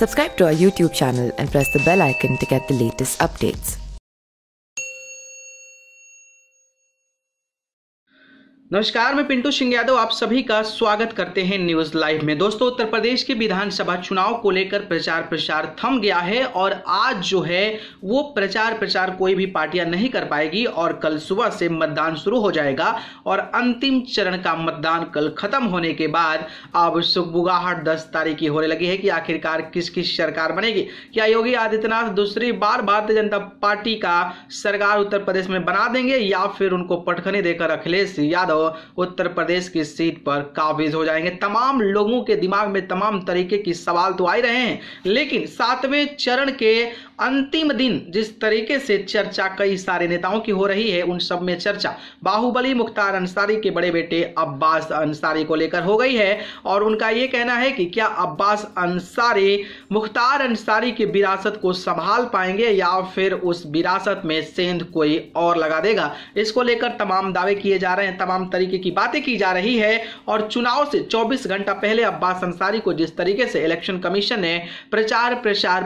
Subscribe to our YouTube channel and press the bell icon to get the latest updates. नमस्कार, मैं पिंटू सिंह यादव आप सभी का स्वागत करते हैं न्यूज लाइव में। दोस्तों, उत्तर प्रदेश के विधानसभा चुनाव को लेकर प्रचार थम गया है और आज जो है वो प्रचार कोई भी पार्टियां नहीं कर पाएगी और कल सुबह से मतदान शुरू हो जाएगा और अंतिम चरण का मतदान कल खत्म होने के बाद अब सुगबुगाहट 10 तारीख की होने लगी है कि आखिरकार किसकी सरकार बनेगी। क्या योगी आदित्यनाथ दूसरी बार भारतीय जनता पार्टी का सरकार उत्तर प्रदेश में बना देंगे या फिर उनको पटखनी देकर अखिलेश यादव उत्तर प्रदेश की सीट पर काबिज हो जाएंगे। तमाम लोगों के दिमाग में तमाम तरीके की सवाल तो आ ही रहे हैं, लेकिन 7वें चरण के अंतिम दिन जिस तरीके से चर्चा कई सारे नेताओं की हो रही है, उन सब में चर्चा बाहुबली मुख्तार अंसारी के बड़े बेटे अब्बास अंसारी को लेकर हो गई है और उनका यह कहना है कि क्या अब्बास अंसारी मुख्तार अंसारी की विरासत को संभाल पाएंगे या फिर उस विरासत में सेंध कोई और लगा देगा। इसको लेकर तमाम दावे किए जा रहे हैं, तमाम तरीके की बातें की जा रही है और चुनाव से 24 घंटा पहले अब्बास अंसारी को जिस तरीके से इलेक्शन कमीशन ने प्रचार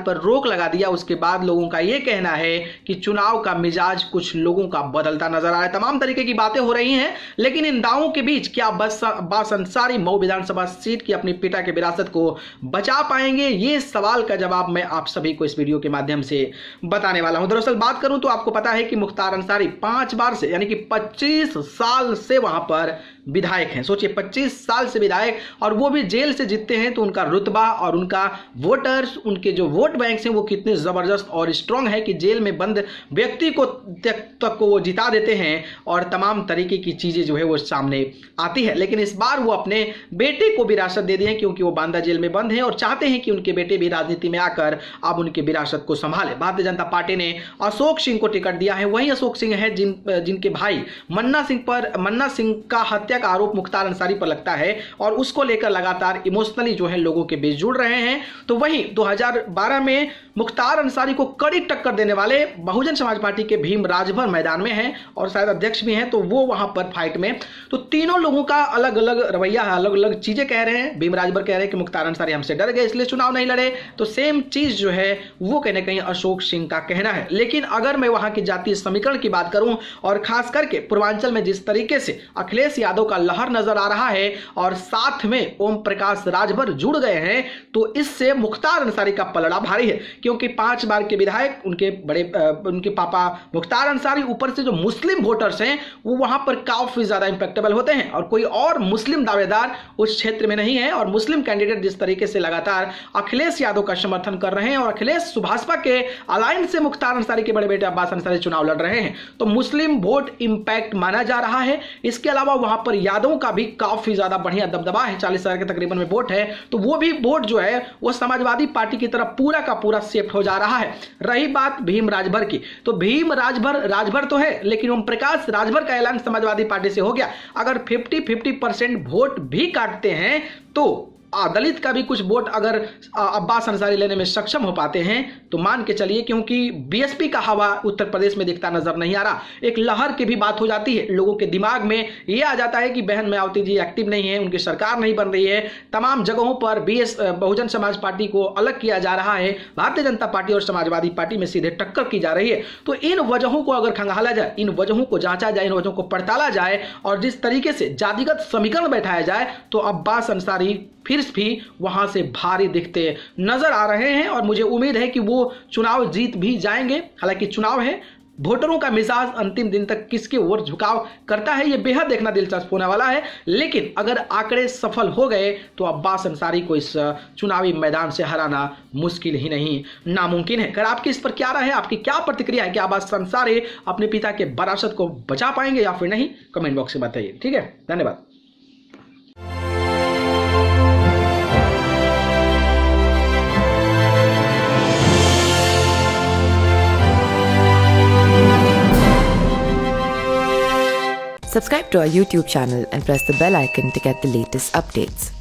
पर रोक लगा दिया, उसके बाद लोगों का यह कहना है कि चुनाव का मिजाज कुछ लोगों का बदलता नजर आ रहा है। तमाम तरीके की बातें हो रही हैं, लेकिन इन दावों के बीच क्या अब्बास अंसारी मऊ विधानसभा सीट की अपनी पिता की विरासत को बचा पाएंगे, ये सवाल का जवाब मैं आप सभी को इस वीडियो के माध्यम से बताने वाला हूं। दरअसल बात करूं तो आपको पता है कि मुख्तार अंसारी 5 बार से यानी कि 25 साल से वहां पर विधायक हैं। सोचिए, 25 साल से विधायक और वो भी जेल से जीतते हैं, तो उनका रुतबा और उनका वोटर्स, उनके जो वोट बैंक हैं वो कितने जबरदस्त और स्ट्रांग है कि जेल में बंद व्यक्ति को तक को वो जिता देते हैं और तमाम तरीके की चीजें जो है वो सामने आती है। लेकिन इस बार वो अपने बेटे को विरासत दे दिए क्योंकि वो बांदा जेल में बंद है और चाहते हैं कि उनके बेटे भी राजनीति में आकर अब उनके विरासत को संभाले। भारतीय जनता पार्टी ने अशोक सिंह को टिकट दिया है। वही अशोक सिंह है जिनके भाई मन्ना सिंह का हत्या का आरोप मुख्तार अंसारी पर लगता है और उसको लेकर लगातार इमोशनली जो है लोगों के बीच जुड़ रहे हैं। तो वही 2012 में मुख्तार अंसारी को कड़ी टक्कर देने वाले बहुजन समाज पार्टी के भीम राजभर मैदान में हैं और शायद अध्यक्ष भी हैं, तो वो वहां पर फाइट में, तो तीनों लोगों का अलग अलग रवैया है, अलग अलग चीजें कह रहे हैं। भीम राजभर कह रहे हैं कि मुख्तार अंसारी हमसे डर गए इसलिए चुनाव नहीं लड़े, तो सेम चीज जो है वो कहीं ना कहीं अशोक सिंह का कहना है। लेकिन अगर मैं वहां की जातीय समीकरण की बात करूं और खास करके पूर्वांचल में जिस तरीके से अखिलेश यादव का लहर नजर आ रहा है और साथ में ओम प्रकाश राजभर जुड़ गए हैं, तो इससे मुख्तार अंसारी का पलड़ा भारी है क्योंकि 5 बार के विधायक उनके पापा मुख्तार अंसारी, ऊपर से जो मुस्लिम वोटर्स हैं वो वहां पर काफी ज्यादा इंपैक्टेबल होते हैं और कोई और मुस्लिम दावेदार उस क्षेत्र में नहीं है और मुस्लिम कैंडिडेट जिस तरीके से लगातार अखिलेश यादव का समर्थन कर रहे हैं और अखिलेश सुभाषपा के अलायंस से मुख्तार अंसारी के बड़े बेटे अब्बास अंसारी चुनाव लड़ रहे हैं, तो मुस्लिम वोट इंपैक्ट माना जा रहा है। इसके अलावा वहां पर यादवों का भी काफी ज्यादा बढ़िया दबदबा है, 40,000 के तकरीबन में वोट है, तो वो भी वोट जो है वो समाजवादी पार्टी की तरफ पूरा का पूरा शिफ्ट हो जा रहा है। रही बात भीम राजभर की, तो भीम राजभर तो है, लेकिन ओम प्रकाश राजभर का ऐलान समाजवादी पार्टी से हो गया। अगर 50% वोट भी काटते हैं तो दलित का भी कुछ वोट अगर अब्बास अंसारी लेने में सक्षम हो पाते हैं तो मान के चलिए, क्योंकि बीएसपी का हवा उत्तर प्रदेश में दिखता नजर नहीं आ रहा। एक लहर की भी बात हो जाती है, लोगों के दिमाग में यह आ जाता है कि बहन मायावती जी एक्टिव नहीं है, उनकी सरकार नहीं बन रही है, तमाम जगहों पर बहुजन समाज पार्टी को अलग किया जा रहा है, भारतीय जनता पार्टी और समाजवादी पार्टी में सीधे टक्कर की जा रही है। तो इन वजहों को अगर खंगाला जाए, इन वजहों को जांचा जाए, इन वजहों को पड़ताला जाए और जिस तरीके से जातिगत समीकरण बैठाया जाए, तो अब्बास अंसारी फिर भी वहां से भारी दिखते नजर आ रहे हैं और मुझे उम्मीद है कि वो चुनाव जीत भी जाएंगे। हालांकि चुनाव है, वोटरों का मिजाज अंतिम दिन तक किसके ओर झुकाव करता है ये बेहद देखना दिलचस्प होने वाला है। लेकिन अगर आंकड़े सफल हो गए तो अब्बास अंसारी को इस चुनावी मैदान से हराना मुश्किल ही नहीं, नामुमकिन है। अगर आपकी इस पर क्या राय है, आपकी क्या प्रतिक्रिया है कि अब्बास अंसारी अपने पिता के विरासत को बचा पाएंगे या फिर नहीं, कमेंट बॉक्स में बताइए। ठीक है, धन्यवाद। Subscribe to our YouTube channel and press the bell icon to get the latest updates.